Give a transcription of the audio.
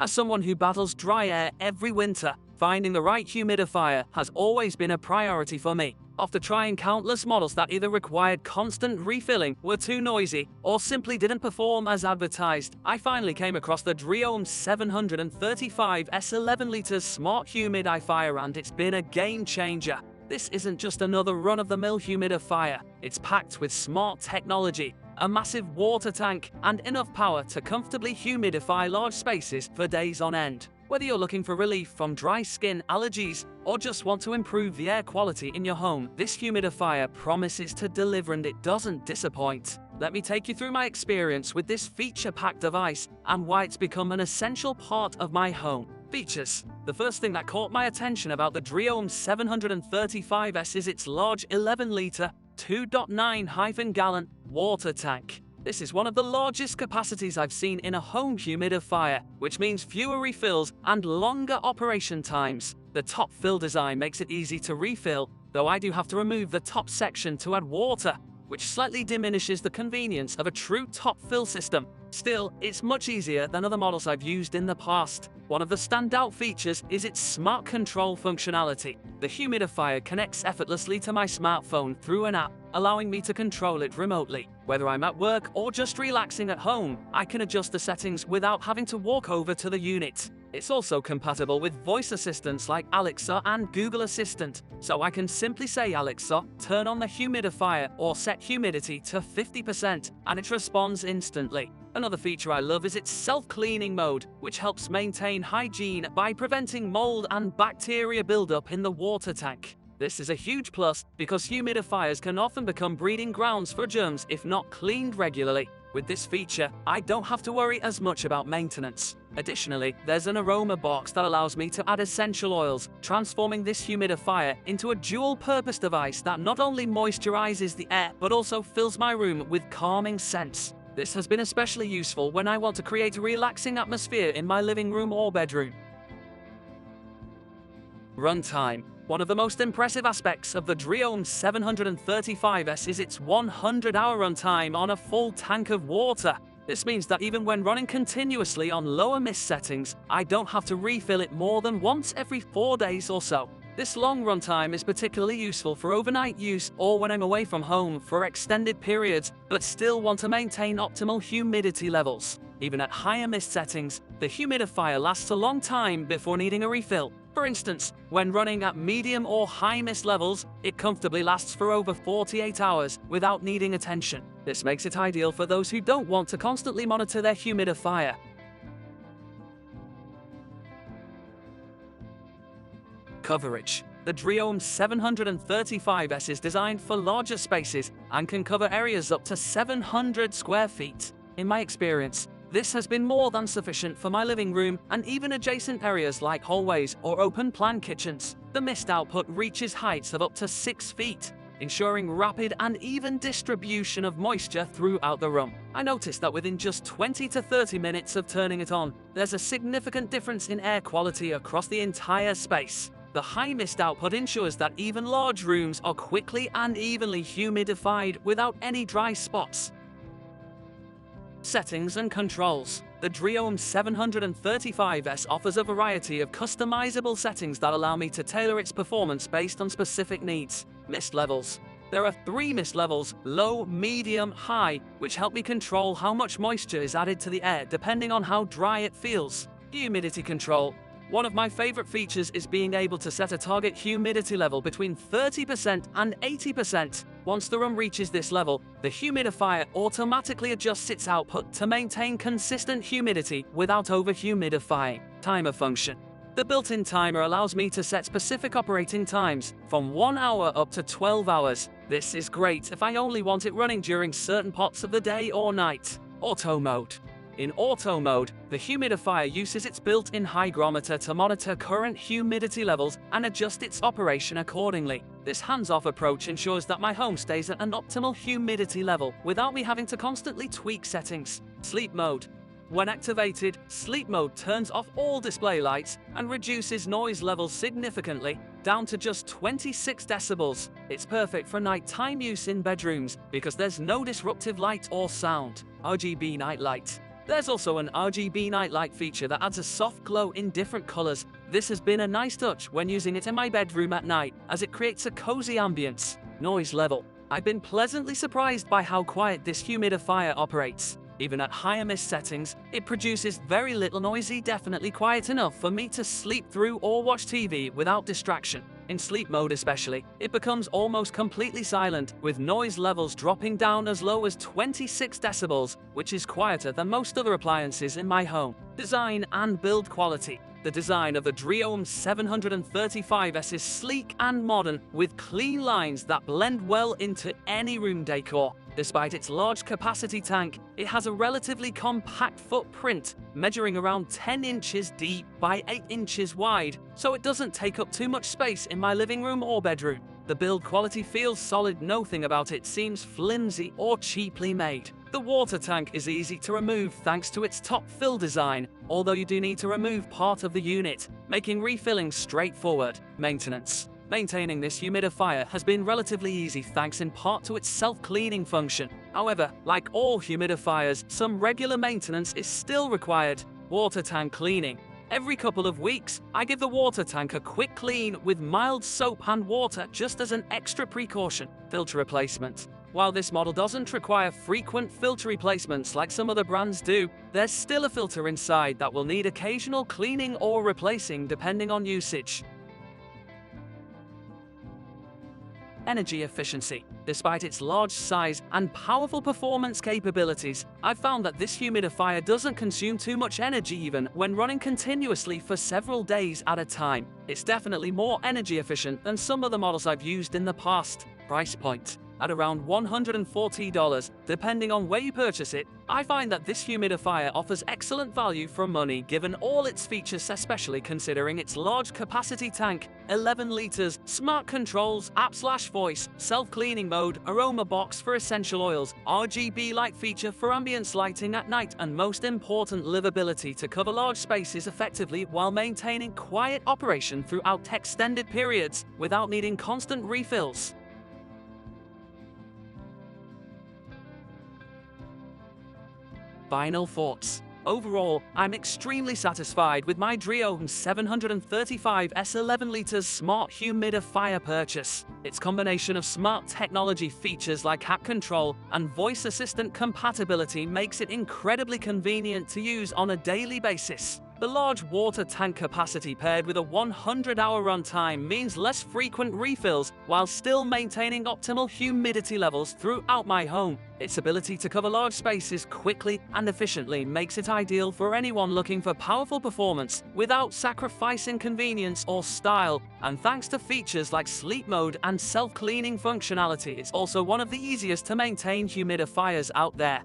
As someone who battles dry air every winter, finding the right humidifier has always been a priority for me. After trying countless models that either required constant refilling, were too noisy, or simply didn't perform as advertised, I finally came across the Dreo HM735S 11 litres Smart Humidifier, and it's been a game changer. This isn't just another run-of-the-mill humidifier, it's packed with smart technology, a massive water tank, and enough power to comfortably humidify large spaces for days on end. Whether you're looking for relief from dry skin, allergies, or just want to improve the air quality in your home, this humidifier promises to deliver, and it doesn't disappoint. Let me take you through my experience with this feature-packed device and why it's become an essential part of my home. Features. The first thing that caught my attention about the Dreo HM735S is its large 11-litre, 2.9-gallon water tank. This is one of the largest capacities I've seen in a home humidifier, which means fewer refills and longer operation times. The top fill design makes it easy to refill, though I do have to remove the top section to add water, which slightly diminishes the convenience of a true top fill system. Still, it's much easier than other models I've used in the past. One of the standout features is its smart control functionality. The humidifier connects effortlessly to my smartphone through an app, allowing me to control it remotely. Whether I'm at work or just relaxing at home, I can adjust the settings without having to walk over to the unit. It's also compatible with voice assistants like Alexa and Google Assistant, so I can simply say, "Alexa, turn on the humidifier," or set humidity to 50%, and it responds instantly. Another feature I love is its self-cleaning mode, which helps maintain hygiene by preventing mold and bacteria buildup in the water tank. This is a huge plus because humidifiers can often become breeding grounds for germs if not cleaned regularly. With this feature, I don't have to worry as much about maintenance. Additionally, there's an aroma box that allows me to add essential oils, transforming this humidifier into a dual-purpose device that not only moisturizes the air but also fills my room with calming scents. This has been especially useful when I want to create a relaxing atmosphere in my living room or bedroom. Runtime. One of the most impressive aspects of the Dreo HM735S is its 100-hour runtime on a full tank of water. This means that even when running continuously on lower mist settings, I don't have to refill it more than once every 4 days or so. This long runtime is particularly useful for overnight use or when I'm away from home for extended periods but still want to maintain optimal humidity levels. Even at higher mist settings, the humidifier lasts a long time before needing a refill. For instance, when running at medium or high mist levels, it comfortably lasts for over 48 hours without needing attention. This makes it ideal for those who don't want to constantly monitor their humidifier. Coverage. The Dreo HM735S is designed for larger spaces and can cover areas up to 700 square feet. In my experience, this has been more than sufficient for my living room and even adjacent areas like hallways or open-plan kitchens. The mist output reaches heights of up to 6 feet, ensuring rapid and even distribution of moisture throughout the room. I noticed that within just 20 to 30 minutes of turning it on, there's a significant difference in air quality across the entire space. The high mist output ensures that even large rooms are quickly and evenly humidified without any dry spots. Settings and controls. The Dreo HM735S offers a variety of customizable settings that allow me to tailor its performance based on specific needs. Mist levels. There are 3 mist levels: low, medium, high, which help me control how much moisture is added to the air depending on how dry it feels. Humidity control. One of my favorite features is being able to set a target humidity level between 30% and 80%. Once the room reaches this level, the humidifier automatically adjusts its output to maintain consistent humidity without over-humidifying. Timer function. The built-in timer allows me to set specific operating times, from 1 hour up to 12 hours. This is great if I only want it running during certain parts of the day or night. Auto mode. In auto mode, the humidifier uses its built-in hygrometer to monitor current humidity levels and adjust its operation accordingly. This hands-off approach ensures that my home stays at an optimal humidity level without me having to constantly tweak settings. Sleep mode. When activated, sleep mode turns off all display lights and reduces noise levels significantly, down to just 26 decibels. It's perfect for nighttime use in bedrooms because there's no disruptive light or sound. RGB night light. There's also an RGB nightlight feature that adds a soft glow in different colors. This has been a nice touch when using it in my bedroom at night, as it creates a cozy ambience. Noise level. I've been pleasantly surprised by how quiet this humidifier operates. Even at higher mist settings, it produces very little noisy, definitely quiet enough for me to sleep through or watch TV without distraction. In sleep mode especially, it becomes almost completely silent, with noise levels dropping down as low as 26 decibels, which is quieter than most other appliances in my home. Design and build quality. The design of the Dreo HM735S is sleek and modern, with clean lines that blend well into any room decor. Despite its large capacity tank, it has a relatively compact footprint, measuring around 10 inches deep by 8 inches wide, so it doesn't take up too much space in my living room or bedroom. The build quality feels solid, nothing about it seems flimsy or cheaply made. The water tank is easy to remove thanks to its top fill design, although you do need to remove part of the unit, making refilling straightforward. Maintenance. Maintaining this humidifier has been relatively easy thanks in part to its self-cleaning function. However, like all humidifiers, some regular maintenance is still required. Water tank cleaning. Every couple of weeks, I give the water tank a quick clean with mild soap and water just as an extra precaution. Filter replacement. While this model doesn't require frequent filter replacements like some other brands do, there's still a filter inside that will need occasional cleaning or replacing depending on usage. Energy efficiency. Despite its large size and powerful performance capabilities, I've found that this humidifier doesn't consume too much energy even when running continuously for several days at a time. It's definitely more energy efficient than some other models I've used in the past. Price point. At around $140, depending on where you purchase it, I find that this humidifier offers excellent value for money given all its features, especially considering its large capacity tank, 11 liters, smart controls, app/voice, self-cleaning mode, aroma box for essential oils, RGB light feature for ambience lighting at night, and most important, livability to cover large spaces effectively while maintaining quiet operation throughout extended periods without needing constant refills. Final thoughts. Overall, I'm extremely satisfied with my Dreo HM735S 11 liters smart humidifier purchase. Its combination of smart technology features like app control and voice assistant compatibility makes it incredibly convenient to use on a daily basis. The large water tank capacity paired with a 100-hour runtime means less frequent refills while still maintaining optimal humidity levels throughout my home. Its ability to cover large spaces quickly and efficiently makes it ideal for anyone looking for powerful performance without sacrificing convenience or style. And thanks to features like sleep mode and self-cleaning functionality, it's also one of the easiest to maintain humidifiers out there.